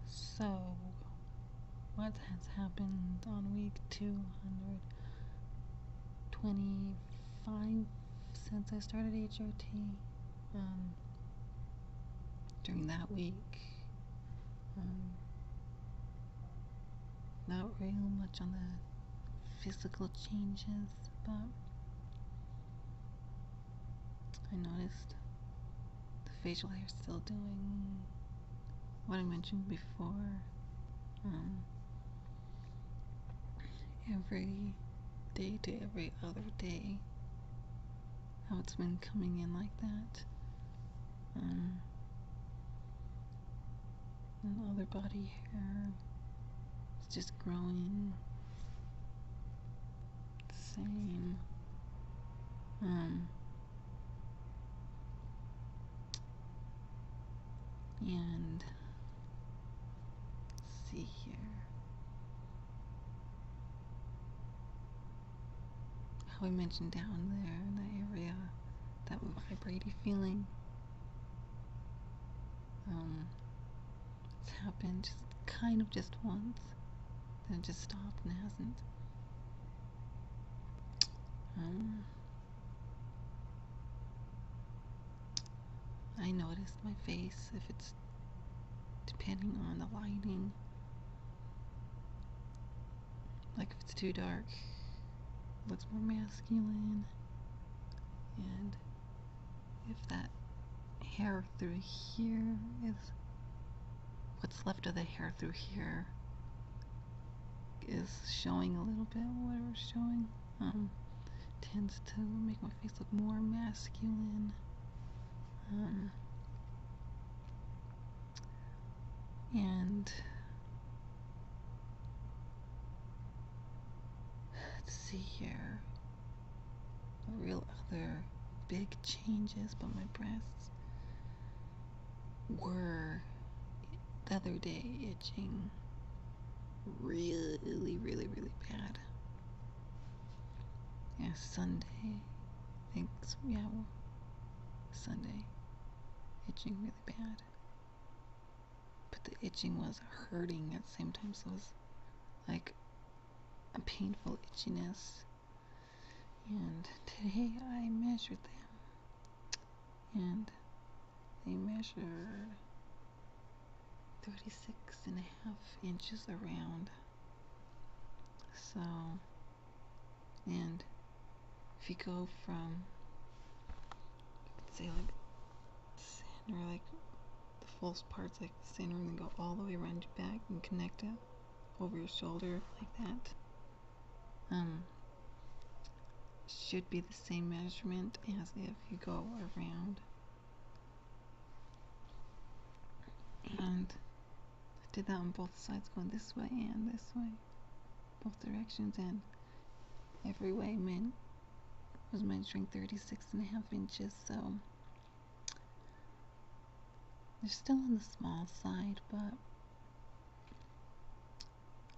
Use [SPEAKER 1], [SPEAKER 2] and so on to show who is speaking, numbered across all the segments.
[SPEAKER 1] So what has happened on week 225 since I started HRT? During that week, not real much on the physical changes, but I noticed the facial hair still doing what I mentioned before. Every day to every other day, how it's been coming in like that. And other body hair is just growing. Same. And let's see here. How I mentioned down there in that area, that vibrating feeling. It's happened just once, then it just stopped and hasn't. I noticed my face, if it's depending on the lighting, like if it's too dark, it looks more masculine, and if that hair through here is what's left of the hair through here is showing a little bit, whatever's showing, tends to make my face look more masculine. And let's see here, the real other big changes, but my breasts were the other day itching really, really, really bad. Yeah, Sunday, I think, Sunday, itching really bad. But the itching was hurting at the same time, so it was like a painful itchiness. And today I measured them, and they measured 36.5 inches around. So, and if you go from, say, like center, like the false parts, like the center, and then go all the way around your back and connect it over your shoulder like that, should be the same measurement as if you go around. And I did that on both sides, going this way and this way, both directions, and every way was measuring 36.5 inches. So they're still on the small side, but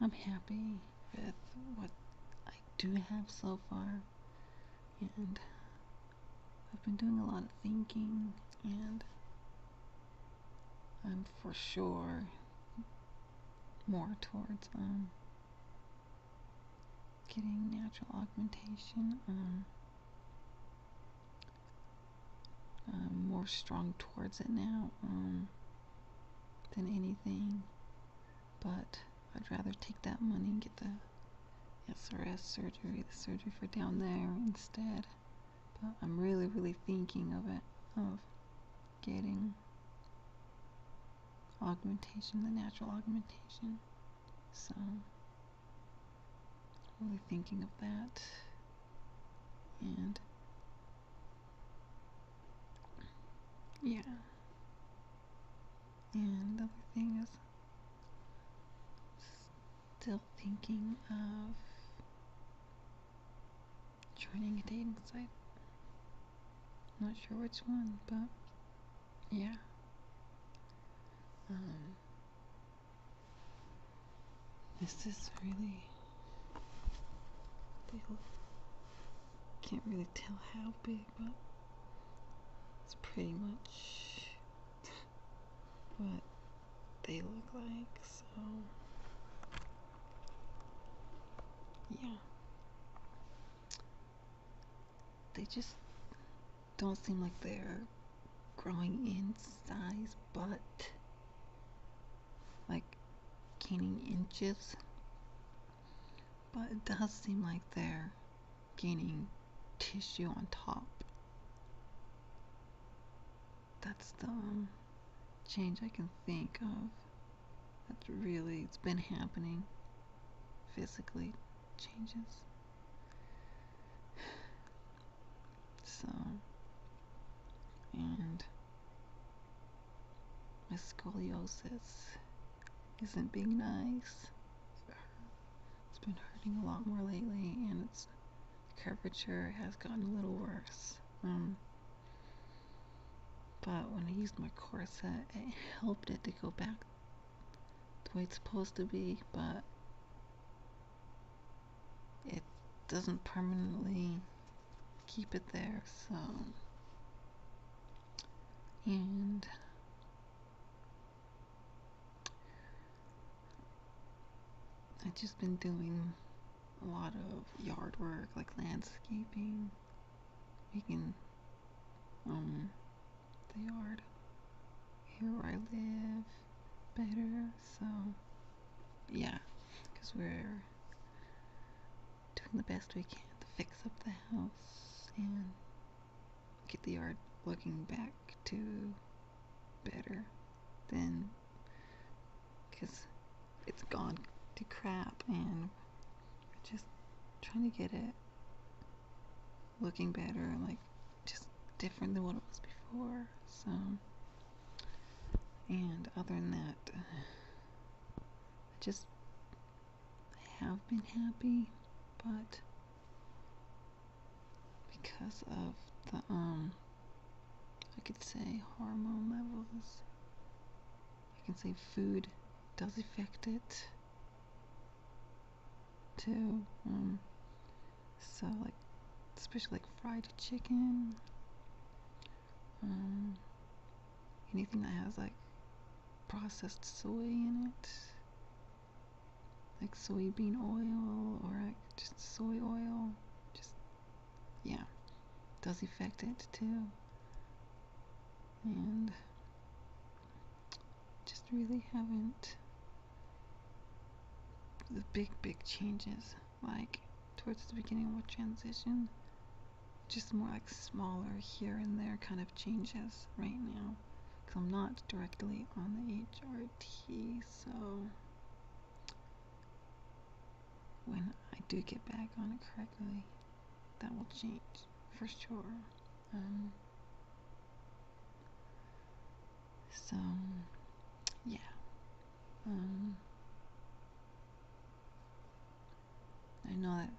[SPEAKER 1] I'm happy with what I do have so far, and I've been doing a lot of thinking, and I'm for sure more towards getting natural augmentation. I'm more strong towards it now than anything, but I'd rather take that money and get the SRS surgery, the surgery for down there instead. But I'm really, really thinking of getting augmentation, the natural augmentation. So I'm really thinking of that. And yeah. And the other thing is still thinking of joining a dating site. Not sure which one, but yeah. This is really, can't really tell how big, but it's pretty much what they look like. So yeah, they just don't seem like they're growing in size, but like gaining inches, but it does seem like they're gaining tissue on top. That's the change I can think of that's really, it's been happening physically, changes. So, and my scoliosis isn't being nice. It's been hurting a lot more lately, and its curvature has gotten a little worse. But when I used my corset, it helped it to go back the way it's supposed to be, but it doesn't permanently keep it there. So, and I've just been doing a lot of yard work, like landscaping, making the yard here where I live better. So yeah, because we're doing the best we can to fix up the house and get the yard looking back to better than, because it's gone to crap, and we're just trying to get it looking better, like just different than what it was before. So, and other than that, I have been happy, but because of the I could say hormone levels, I can say food does affect it too. So like, especially like fried chicken, anything that has like processed soy in it, like soybean oil or like just soy oil, just yeah, does affect it too. And just really haven't the big changes like towards the beginning of a transition, just more like smaller here and there kind of changes right now, because I'm not directly on the HRT. So when I do get back on it correctly, that will change for sure. So yeah, I know that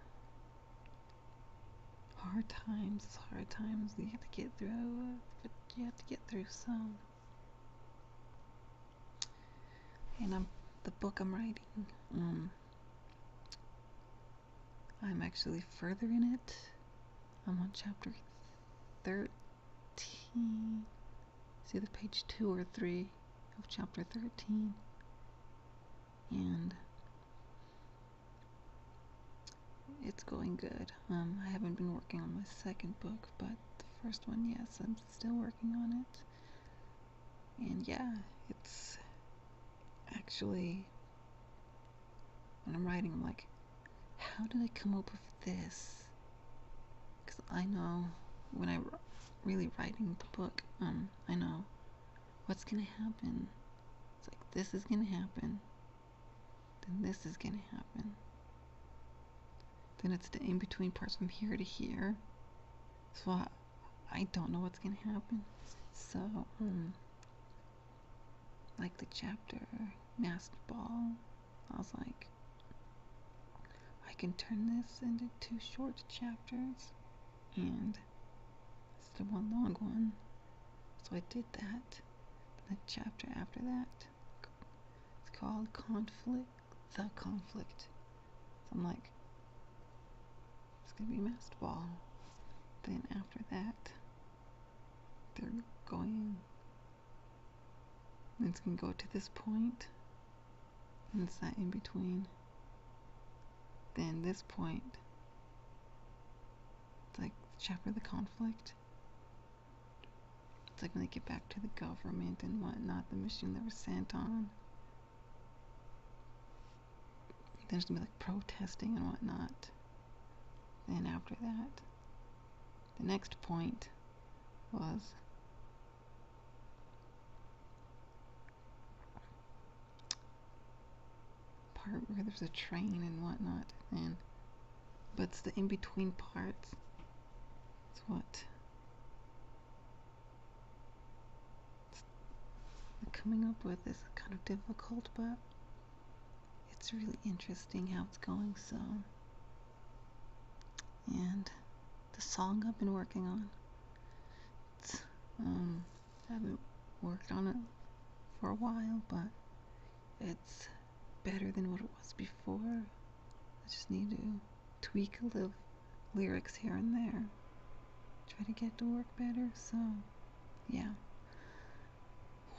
[SPEAKER 1] hard times you have to get through, but you have to get through some. And the book I'm writing, I'm actually further in it. I'm on chapter 13. It's either page 2 or 3 of chapter 13. And it's going good. I haven't been working on my second book, but the first one, yes, I'm still working on it. And yeah, it's actually, when I'm writing, I'm like, how did I come up with this? Because I know when I'm really writing the book, I know what's gonna happen. It's like, this is gonna happen, then this is gonna happen, then it's the in-between parts from here to here. So I don't know what's gonna happen. So like the chapter Masked Ball, I was like, I can turn this into 2 short chapters and instead of one long one. So I did that. The chapter after that, it's called The Conflict. So I'm like, it's gonna be Masked Ball. Then after that, they're going it's going to go to this point, and it's that in between. Then this point, it's like the chapter of the conflict. It's like when they get back to the government and whatnot, the mission they were sent on. There's going to be like protesting and whatnot. Then after that, the next point was part where there's a train and whatnot, and but it's the in-between parts. It's what coming up with is kind of difficult, but it's really interesting how it's going. So, and the song I've been working on, it's, I haven't worked on it for a while, but it's better than what it was before. I just need to tweak a little lyrics here and there, try to get it to work better. So yeah,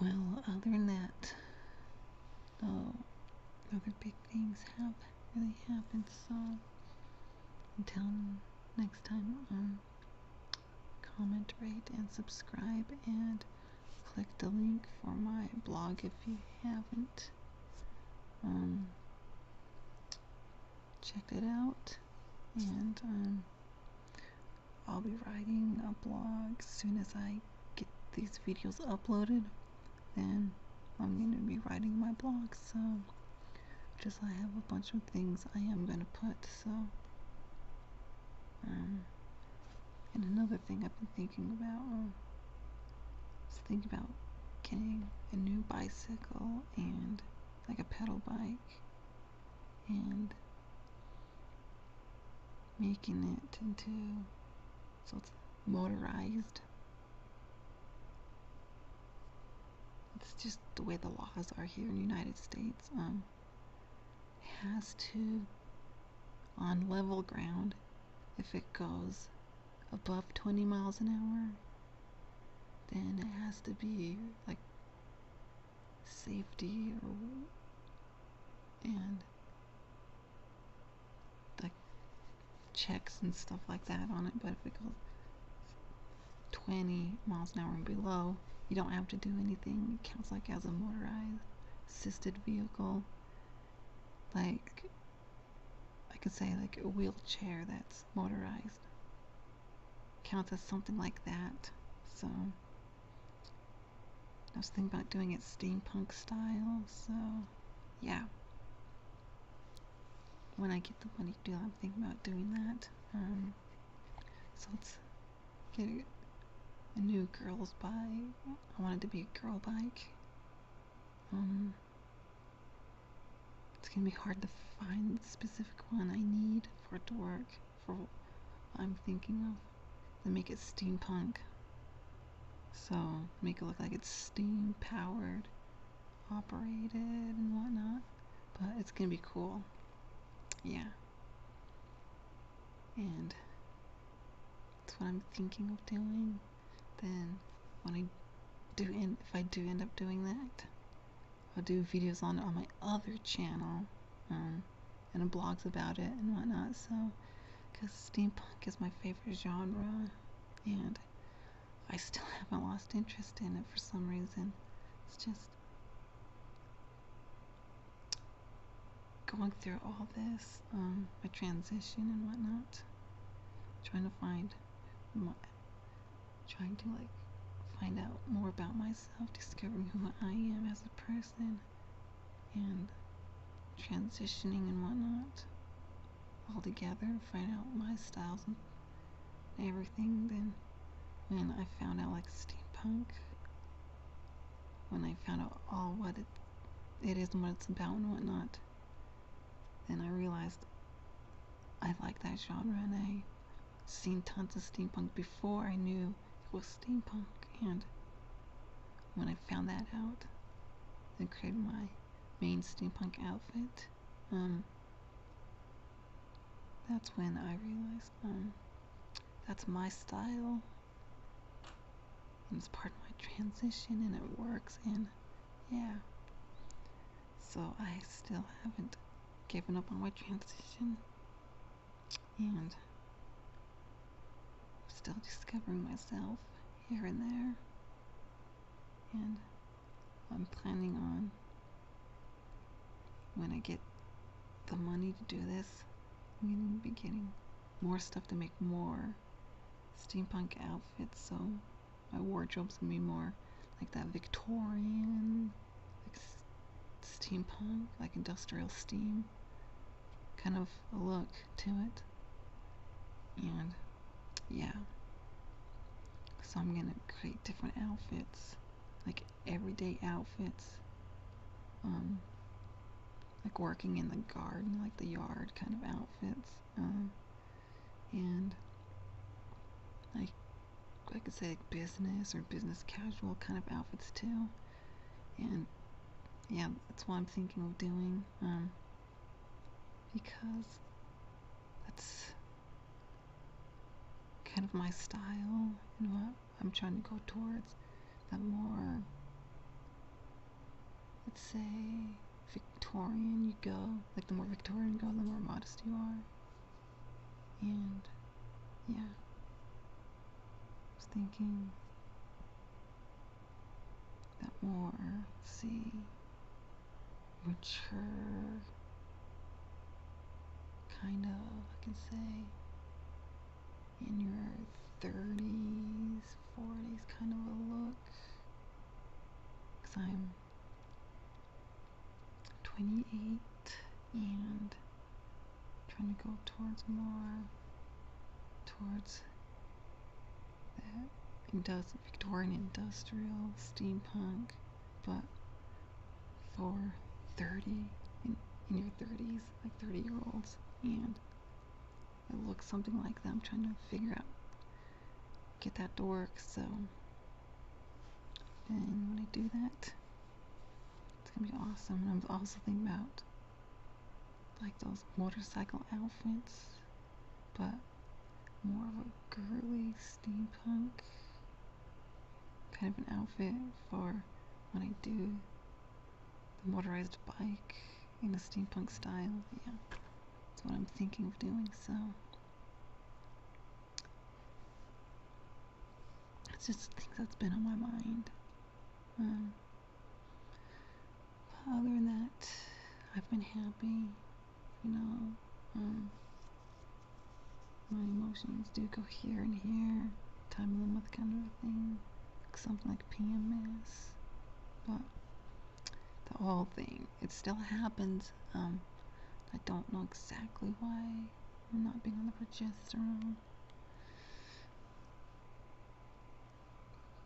[SPEAKER 1] well, other than that, other big things have really happened. So until next time, comment, rate, and subscribe, and click the link for my blog if you haven't checked it out. And I'll be writing a blog as soon as I get these videos uploaded. Then I'm going to be writing my blog, so just I have a bunch of things I am going to put. So and another thing I've been thinking about is thinking about getting a new bicycle and like a pedal bike and making it into so it's motorized. It's just the way the laws are here in the United States. It has to, on level ground, if it goes above 20 miles an hour, then it has to be like safety and like checks and stuff like that on it. But if it goes 20 miles an hour and below, you don't have to do anything. It counts like as a motorized assisted vehicle. Like I could say like a wheelchair that's motorized counts as something like that. So I was thinking about doing it steampunk style. So yeah, when I get the money to do it, I'm thinking about doing that. So let's get a new girl's bike. I want it to be a girl bike. It's gonna be hard to find the specific one I need for it to work for what I'm thinking of. Then make it steampunk. So make it look like it's steam powered, operated and whatnot. But it's gonna be cool. Yeah. And that's what I'm thinking of doing. Then when I do if I do end up doing that, I'll do videos on it on my other channel, and blogs about it and whatnot. So, because steampunk is my favorite genre, and I still haven't lost interest in it for some reason. It's just going through all this, my transition and whatnot, trying to find out more about myself, discovering who I am as a person, and transitioning and whatnot all together, find out my styles and everything. Then when I found out like steampunk, when I found out all what it is and what it's about and whatnot, then I realized I like that genre, and I seen tons of steampunk before I knew it was steampunk. And when I found that out, then created my main steampunk outfit, that's when I realized that's my style, and it's part of my transition, and it works, and yeah. So I still haven't given up on my transition, and still discovering myself here and there, and I'm planning on, when I get the money to do this, I'm going to be getting more stuff to make more steampunk outfits, so my wardrobe's going to be more like that Victorian, like steampunk, like industrial steam kind of a look to it. And yeah, so I'm gonna create different outfits, like everyday outfits, like working in the garden, like the yard kind of outfits, and like I could say like business or business casual kind of outfits too. And yeah, that's what I'm thinking of doing, because that's kind of my style, and what I'm trying to go towards. That more, let's say, Victorian you go, like the more Victorian you go, the more modest you are. And yeah, I was thinking that more, let's see, mature, kind of, I can say, in your 30s, 40s kind of a look, because I'm 28 and trying to go towards more, towards that Victorian industrial steampunk, but for 30, in your 30s, like 30-year-olds, and it looks something like that. I'm trying to figure out, get that to work. So, and when I do that, it's gonna be awesome. And I'm also thinking about like those motorcycle outfits, but more of a girly steampunk kind of an outfit for when I do the motorized bike in a steampunk style. Yeah, that's what I'm thinking of doing. So it's just things that's been on my mind. Other than that, I've been happy. You know, my emotions do go here and here, time limit kind of a thing, something like PMS, but the whole thing, it still happens. I don't know exactly why I'm not being on the progesterone,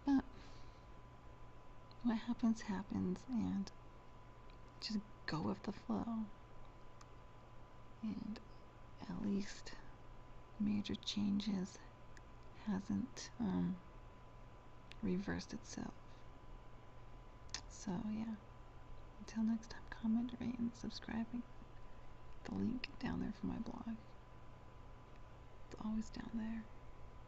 [SPEAKER 1] but what happens happens, and just go with the flow, and at least major changes hasn't reversed itself. So yeah, until next time, comment, rate, and subscribing. The link down there for my blog. It's always down there.